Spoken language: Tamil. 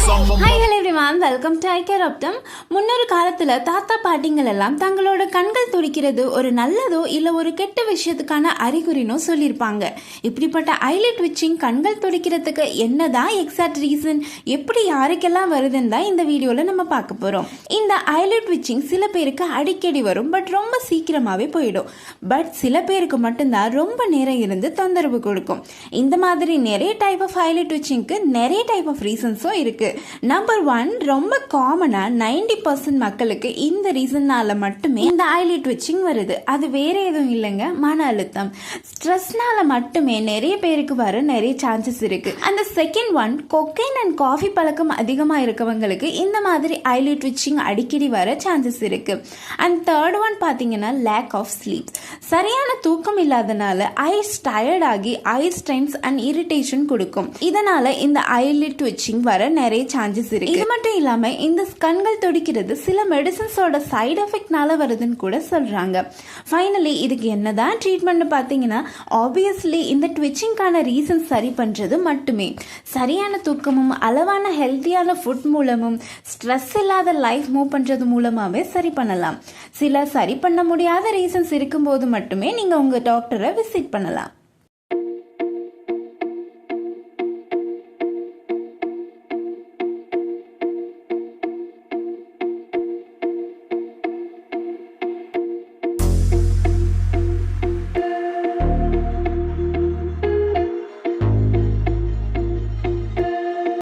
Hi hello everyone, welcome to ஐகேர் Optom. முன்னொரு காலத்தில் தாத்தா பாட்டிங்கள் எல்லாம் தங்களோட கண்கள் துடிக்கிறது ஒரு நல்லதோ இல்லை ஒரு கெட்ட விஷயத்துக்கான அறிகுறினோ சொல்லியிருப்பாங்க. இப்படிப்பட்ட ஐலிட் விச்சிங் கண்கள் துடிக்கிறதுக்கு என்னதான் எக்ஸாக்ட் ரீசன், எப்படி யாருக்கெல்லாம் வருதுன்னு தான் இந்த வீடியோவில் நம்ம பார்க்க போகிறோம். இந்த ஐலிட் விச்சிங் சில பேருக்கு அடிக்கடி வரும், பட் ரொம்ப சீக்கிரமாகவே போயிடும். பட் சில பேருக்கு மட்டும்தான் ரொம்ப நேரம் இருந்து தொந்தரவு கொடுக்கும். இந்த மாதிரி நிறைய டைப் ஆஃப் ஐலிட் விச்சிங்க்கு நிறைய டைப் ஆஃப் ரீசன்ஸும் இருக்கு. நம்பர் 1, ரொம்ப காமனா 90% மக்களுக்கு இந்த ரீசன்னால மட்டுமே இந்த ஐலிட் விச்சிங் வருது. அது வேற எதுவும் இல்லைங்க, மன அழுத்தம், ஸ்ட்ரெஸ்னால மட்டுமே நிறைய பேருக்கு வர நிறைய சான்சஸ் இருக்கு. அந்த second one, cocaine and coffee பழக்கம் அதிகமா இருக்கவங்களுக்கு இந்த மாதிரி ஐலிட் விச்சிங் அடிக்கடி வர சான்சஸ் இருக்கு. அண்ட் தேர்ட் ஒன் பாத்தீங்கன்னா லேக் ஆஃப் ஸ்லீப், சரியான தூக்கம் இல்லாதனால ஐஸ் டயர்ட் ஆகி ஐ ஸ்ட்ரெயின்ஸ் அண்ட் இரிட்டேஷன் கொடுக்கும். இதனால இந்த ஐலிட் விச்சிங் வர நிறைய சான்சஸ் இருக்கு. இது மட்டும் இல்லாம இந்த கண்கள் துடிக்கிறது சில மெடிசன்ஸோட சைடு எஃபெக்ட்னால வருதுன்னு கூட சொல்றாங்க. ஃபைனலி இதுக்கு என்னதான் ட்ரீட்மெண்ட் பாத்தீங்கன்னா, ஆப்வியஸ்லி இந்த ட்விச்சிங்கான ரீசன் சரி பண்றது மட்டுமே. சரியான தூக்கமும் அளவான ஹெல்த்தியான ஃபுட் மூலமும் ஸ்ட்ரெஸ் இல்லாத லைஃப் மூவ் பண்றது மூலமாவே சரி பண்ணலாம். சில சரி பண்ண முடியாத ரீசன்ஸ் இருக்கும்போது மட்டுமே நீங்க உங்க டாக்டரை விசிட் பண்ணலாம்.